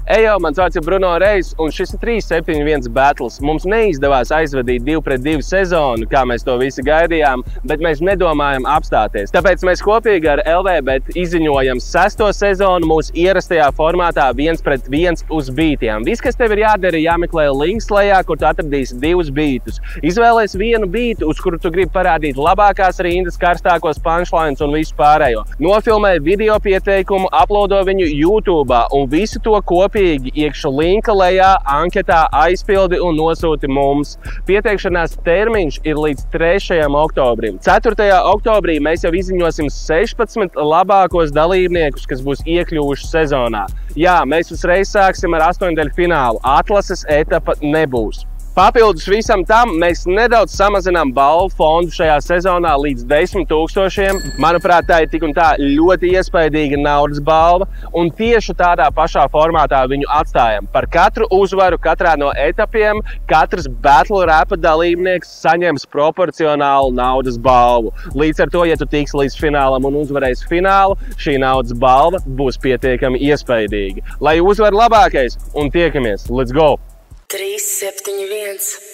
Ejo, mans vārds ir Bruno Reis, un šis ir 371 battles. Mums neizdevās aizvadīt 2-pret-2 sezonu, kā mēs to visi gaidījām, bet mēs nedomājam apstāties. Tāpēc mēs kopīgi ar LVBet izziņojam 6. sezonu mūsu ierastajā formātā 1-pret-1 uz bītiem. Viss, kas tev ir jādara, jāmeklē links lejā, kur tu atradīsi 2 bītus. Izvēlies vienu bītu, uz kuru tu gribi parādīt labākās rindas, karstākos punchlines un visu pārējo. Nofilmē video pieteikumu, uploado viņu YouTube un visu to kopīgi iekšu linka lejā, anketā aizpildi un nosūti mums. Pieteikšanās termiņš ir līdz 3. oktobrim. 4. oktobrī mēs jau izziņosim 16 labākos dalībniekus, kas būs iekļuvuši sezonā. Jā, mēs uzreiz sāksim ar 8-daļfinālu. Atlases etapa nebūs. Papildus visam tam mēs nedaudz samazinām balvu fondu šajā sezonā līdz 10 000. Manuprāt, tā ir tik un tā ļoti iespaidīga naudas balva, un tieši tādā pašā formātā viņu atstājam. Par katru uzvaru katrā no etapiem katrs battle rapa dalībnieks saņems proporcionālu naudas balvu. Līdz ar to, ja tu tiks līdz finālam un uzvarēsi finālu, šī naudas balva būs pietiekami iespaidīga. Lai uzvar labākais un tiekamies! Let's go! 371